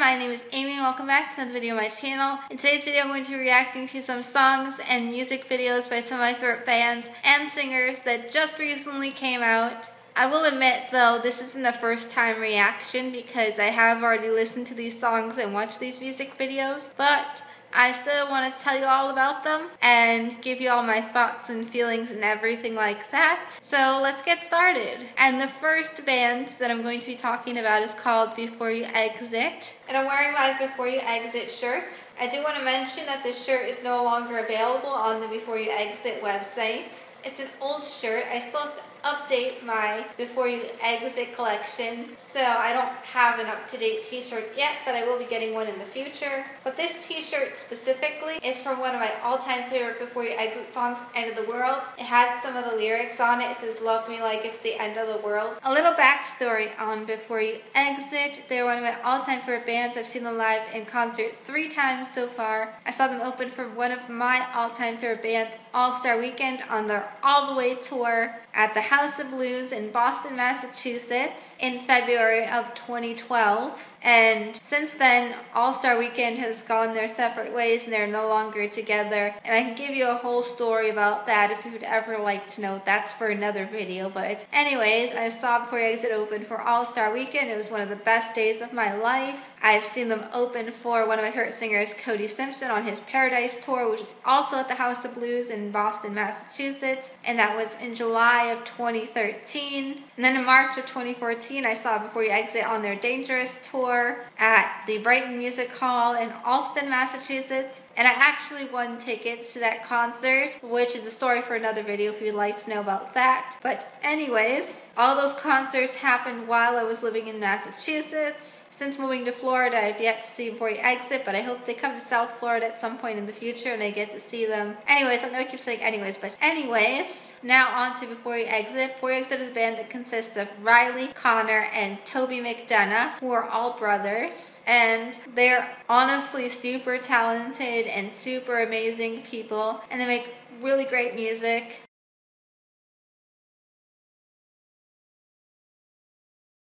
my name is Amy and welcome back to another video on my channel. In today's video I'm going to be reacting to some songs and music videos by some of my favorite bands and singers that just recently came out. I will admit though, this isn't the first time reaction because I have already listened to these songs and watched these music videos, but I still want to tell you all about them and give you all my thoughts and feelings and everything like that. So let's get started. And the first band that I'm going to be talking about is called Before You Exit. And I'm wearing my Before You Exit shirt. I do want to mention that this shirt is no longer available on the Before You Exit website. It's an old shirt. I still have to update my Before You Exit collection, so I don't have an up-to-date t-shirt yet, but I will be getting one in the future. But this t-shirt specifically is from one of my all-time favorite Before You Exit songs, End of the World. It has some of the lyrics on it. It says, "Love me like it's the end of the world." A little backstory on Before You Exit. They're one of my all-time favorite bands. I've seen them live in concert 3 times so far. I saw them open for one of my all-time favorite bands, All-Star Weekend, on their All the Way tour at the House of Blues in Boston, Massachusetts in February of 2012. And since then, All-Star Weekend has gone their separate ways and they're no longer together. And I can give you a whole story about that if you would ever like to know. That's for another video. But anyways, I saw Before You Exit open for All-Star Weekend. It was one of the best days of my life. I've seen them open for one of my favorite singers, Cody Simpson, on his Paradise tour, which is also at the House of Blues in Boston, Massachusetts. And that was in July of 2013. And then in March of 2014, I saw Before You Exit on their Dangerous tour at the Brighton Music Hall in Allston, Massachusetts. And I actually won tickets to that concert, which is a story for another video if you'd like to know about that. But anyways, all those concerts happened while I was living in Massachusetts. Since moving to Florida, I've yet to see Before You Exit, but I hope they come to South Florida at some point in the future and I get to see them. Anyways, I know I keep saying anyways, but anyways, now on to Before You Exit. Before You Exit is a band that consists of Riley, Connor, and Toby McDonough, who are all brothers. And they're honestly super talented and super amazing people, and they make really great music.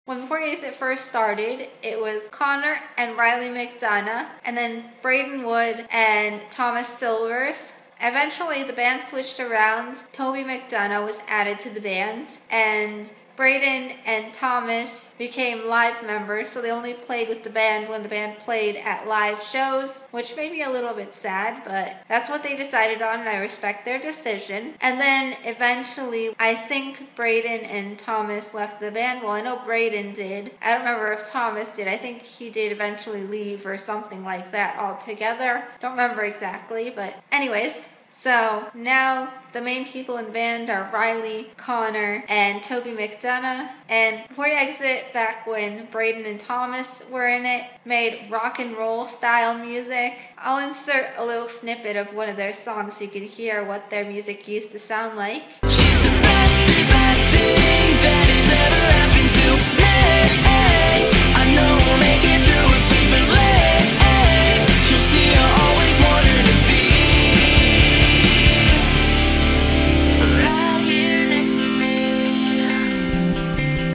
When Before You Exit first started, it was Connor and Riley McDonough, and then Braden Wood and Thomas Silvers. Eventually, the band switched around. Toby McDonough was added to the band, and Braden and Thomas became live members, so they only played with the band when the band played at live shows, which may be a little bit sad, but that's what they decided on, and I respect their decision. And then eventually, I think Braden and Thomas left the band. Well, I know Braden did. I don't remember if Thomas did. I think he did eventually leave or something like that altogether. Don't remember exactly, but anyways. So now the main people in the band are Riley, Connor, and Toby McDonough. And Before You Exit, back when Braden and Thomas were in it, made rock and roll style music. I'll insert a little snippet of one of their songs so you can hear what their music used to sound like. She's the best thing that has ever happened to me. I know we'll make it through if we believe. She'll see I always wanted to be.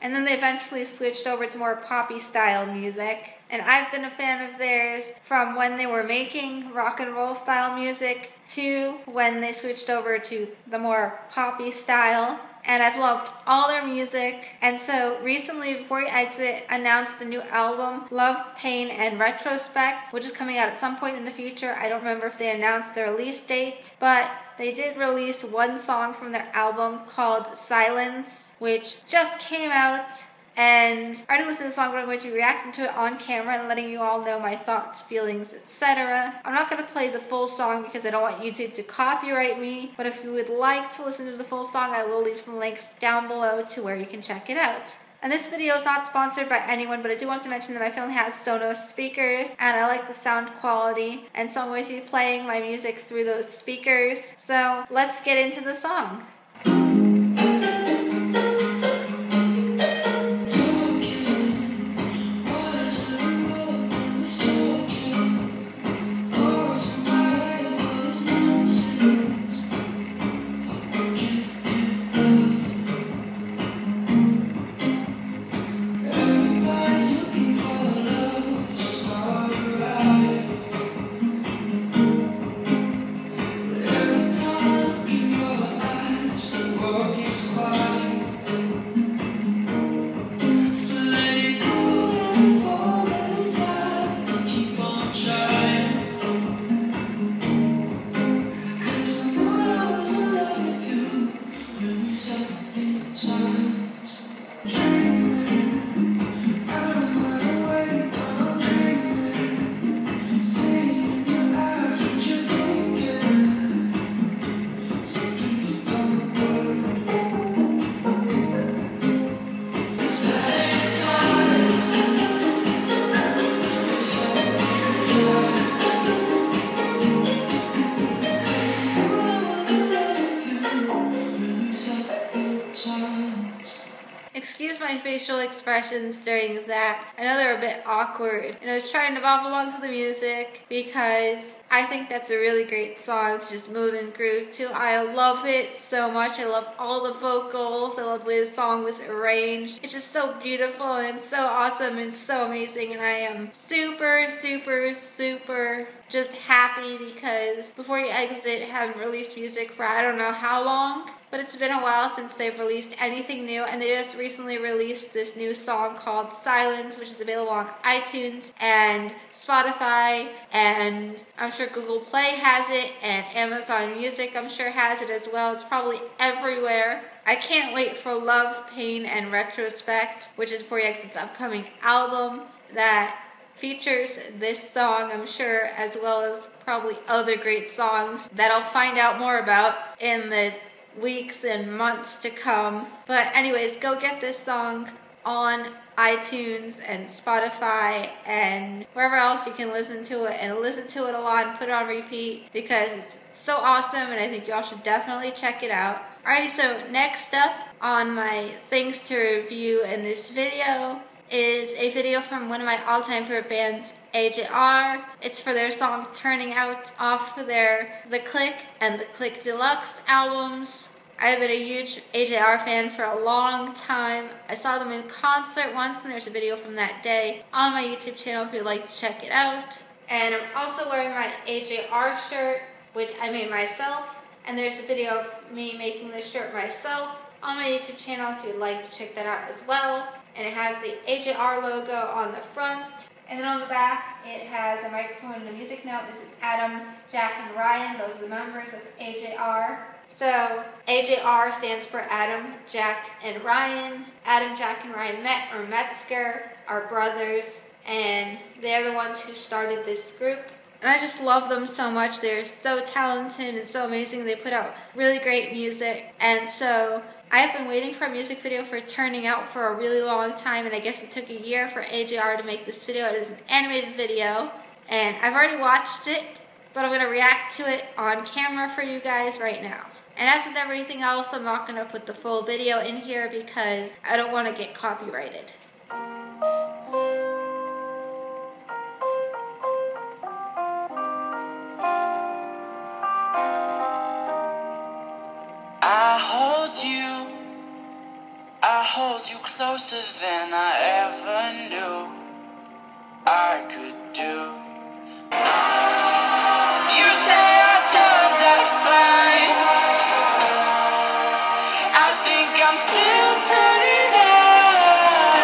And then they eventually switched over to more poppy style music. And I've been a fan of theirs from when they were making rock and roll style music to when they switched over to the more poppy style. And I've loved all their music. And so recently, Before You Exit announced the new album, Love, Pain, and Retrospect, which is coming out at some point in the future. I don't remember if they announced their release date, but they did release one song from their album called Silence, which just came out. And I already listened to the song, but I'm going to be reacting to it on camera and letting you all know my thoughts, feelings, etc. I'm not going to play the full song because I don't want YouTube to copyright me, but if you would like to listen to the full song, I will leave some links down below to where you can check it out. And this video is not sponsored by anyone, but I do want to mention that my family has Sonos speakers, and I like the sound quality, and so I'm going to be playing my music through those speakers. So let's get into the song. Everybody's looking for love. facial expressions during that. I know they're a bit awkward, and I was trying to bob along to the music because I think that's a really great song to just move and groove to. I love it so much. I love all the vocals. I love the way the song was arranged. It's just so beautiful and so awesome and so amazing, and I am super, super, super just happy because Before You Exit haven't released music for I don't know how long, but it's been a while since they've released anything new, and they just recently released this new song called Silence, which is available on iTunes and Spotify, and I'm sure Google Play has it, and Amazon Music I'm sure has it as well. It's probably everywhere. I can't wait for Love, Pain, and Retrospect, which is Before You Exit's upcoming album that features this song, I'm sure, as well as probably other great songs that I'll find out more about in the weeks and months to come. But anyways, go get this song on iTunes and Spotify and wherever else you can listen to it, and listen to it a lot and put it on repeat because it's so awesome, and I think y'all should definitely check it out. Alrighty, so next up on my things to review in this video is a video from one of my all-time favorite bands, AJR. It's for their song Turning Out off their The Click and The Click Deluxe albums. I've been a huge AJR fan for a long time. I saw them in concert once, and there's a video from that day on my YouTube channel if you'd like to check it out. And I'm also wearing my AJR shirt, which I made myself, and there's a video of me making this shirt myself on my YouTube channel if you'd like to check that out as well. And it has the AJR logo on the front, and then on the back it has a microphone and a music note. This is Adam, Jack, and Ryan. Those are the members of AJR. So AJR stands for Adam, Jack, and Ryan. Adam, Jack, and Ryan Metzger are brothers, and they're the ones who started this group. And I just love them so much. They're so talented and so amazing. They put out really great music. And so I've been waiting for a music video for Turning Out for a really long time, and I guess it took a year for AJR to make this video. It is an animated video, and I've already watched it, but I'm going to react to it on camera for you guys right now. And as with everything else, I'm not going to put the full video in here because I don't want to get copyrighted. I hold you closer than I ever knew I could do. You say I turned out fine. I think I'm still turning out.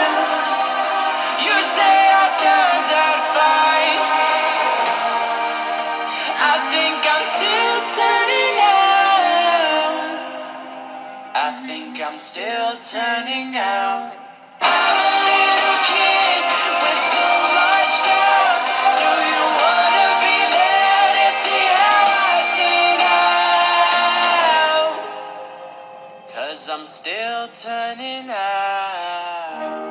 You say I turned out fine. I think I'm still turning out. I think I'm still turning out. I'm a little kid with so much doubt. Do you wanna be there to see how I turn out? 'Cause I'm still turning out.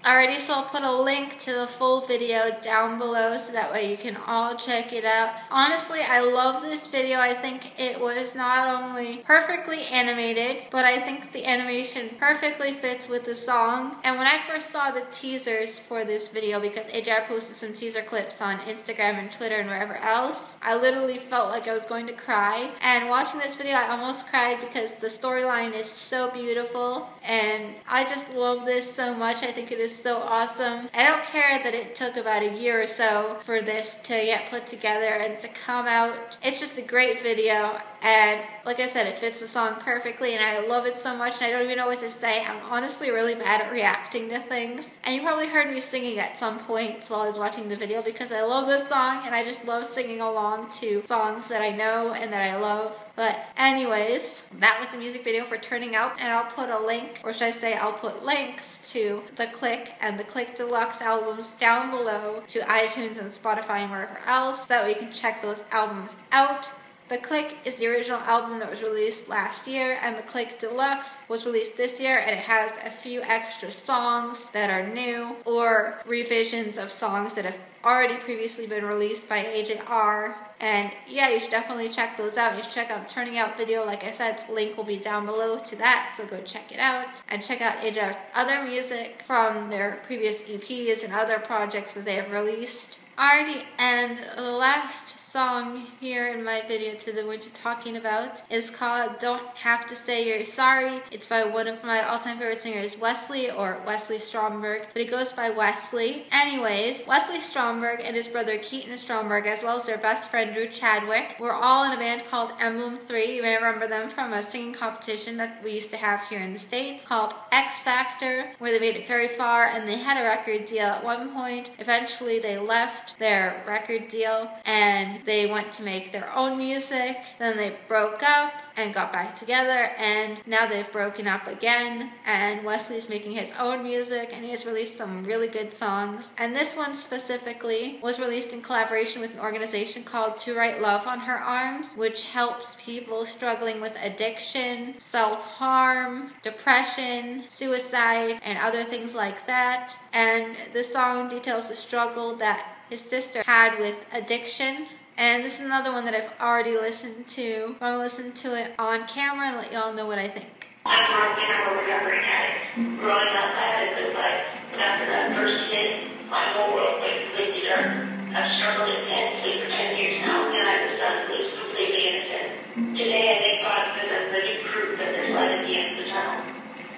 Alrighty, so I'll put a link to the full video down below so that way you can all check it out. Honestly, I love this video. I think it was not only perfectly animated, but I think the animation perfectly fits with the song. And when I first saw the teasers for this video, because AJR posted some teaser clips on Instagram and Twitter and wherever else, I literally felt like I was going to cry. And watching this video, I almost cried because the storyline is so beautiful, and I just love this so much. I think it is so awesome. I don't care that it took about a year or so for this to get put together and to come out. It's just a great video, and like I said, it fits the song perfectly, and I love it so much, and I don't even know what to say. I'm honestly really bad at reacting to things, and you probably heard me singing at some points while I was watching the video because I love this song, and I just love singing along to songs that I know and that I love. But anyways, that was the music video for Turning Out, and I'll put a link, or should I say I'll put links to The Click and The Click Deluxe albums down below to iTunes and Spotify and wherever else, so that way you can check those albums out. The Click is the original album that was released last year, and The Click Deluxe was released this year, and it has a few extra songs that are new or revisions of songs that have already previously been released by AJR. And yeah, you should definitely check those out. You should check out the Turning Out video. Like I said, the link will be down below to that, so go check it out. And check out AJR's other music from their previous EPs and other projects that they have released. Alrighty, and the last song here in my video today we're talking about is called Don't Have to Say You're Sorry. It's by one of my all-time favorite singers, Wesley, or Wesley Stromberg, but he goes by Wesley. Anyways, Wesley Stromberg and his brother Keaton Stromberg, as well as their best friend Drew Chadwick, were all in a band called Emblem 3. You may remember them from a singing competition that we used to have here in the States called X Factor, where they made it very far, and they had a record deal at one point. Eventually they left their record deal and they went to make their own music. Then they broke up and got back together, and now they've broken up again, and Wesley's making his own music, and he has released some really good songs. And this one specifically was released in collaboration with an organization called To Write Love on Her Arms, which helps people struggling with addiction, self-harm, depression, suicide, and other things like that. And the song details the struggle that his sister had with addiction. And this is another one that I've already listened to. I'm gonna listen to it on camera and let y'all know what I think. I'm a recovering addict. Growing up, I had a good life. But after that first hit, my whole world went completely dark. I've struggled intensely for 10 years now, and I was done was completely innocent. Today, I thank God for the living proof that there's light at the end of the tunnel.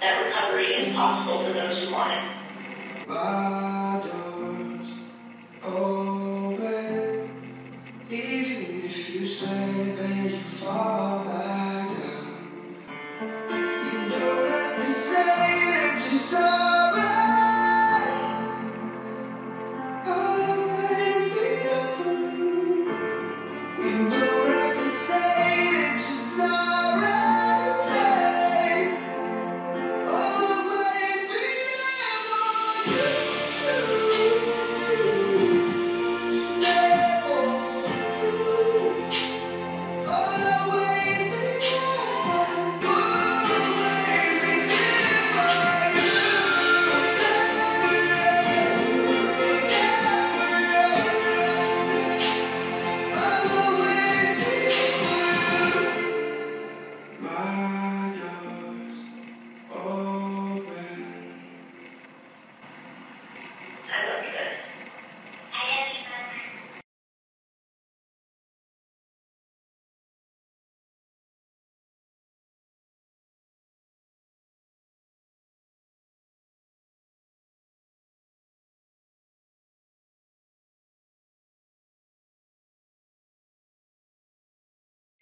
That recovery is possible for those who want it. My doors open, even if you slip and you fall back down. You don't have to say that you're sorry. I'll always be there for you. You don't have to say that you're sorry. I'll always be there for you.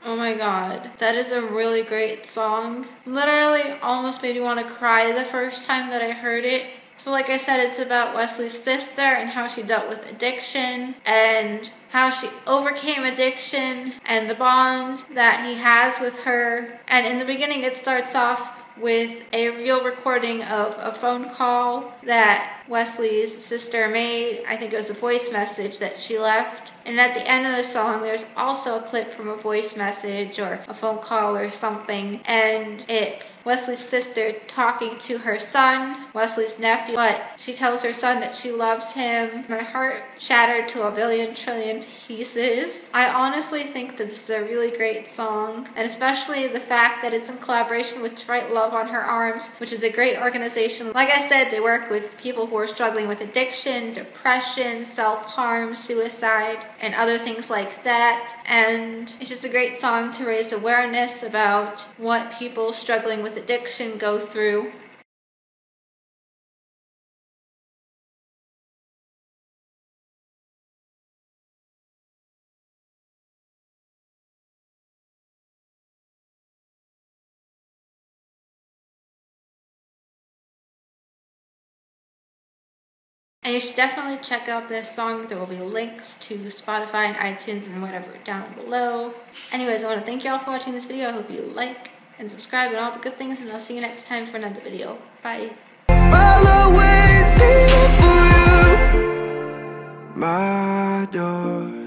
Oh my god, that is a really great song. Literally almost made me want to cry the first time that I heard it. So like I said, it's about Wesley's sister and how she dealt with addiction and how she overcame addiction and the bond that he has with her. And in the beginning, it starts off with a real recording of a phone call that Wesley's sister made. I think it was a voice message that she left. And at the end of the song, there's also a clip from a voice message or a phone call or something. And it's Wesley's sister talking to her son, Wesley's nephew. But she tells her son that she loves him. My heart shattered to a billion trillion pieces. I honestly think that this is a really great song. And especially the fact that it's in collaboration with To Write Love on Her Arms, which is a great organization. Like I said, they work with people who are struggling with addiction, depression, self-harm, suicide, and other things like that. And it's just a great song to raise awareness about what people struggling with addiction go through. And you should definitely check out this song. There will be links to Spotify and iTunes and whatever down below. Anyways, I want to thank you all for watching this video. I hope you like and subscribe and all the good things, and I'll see you next time for another video. Bye. I'll always be there for you. My door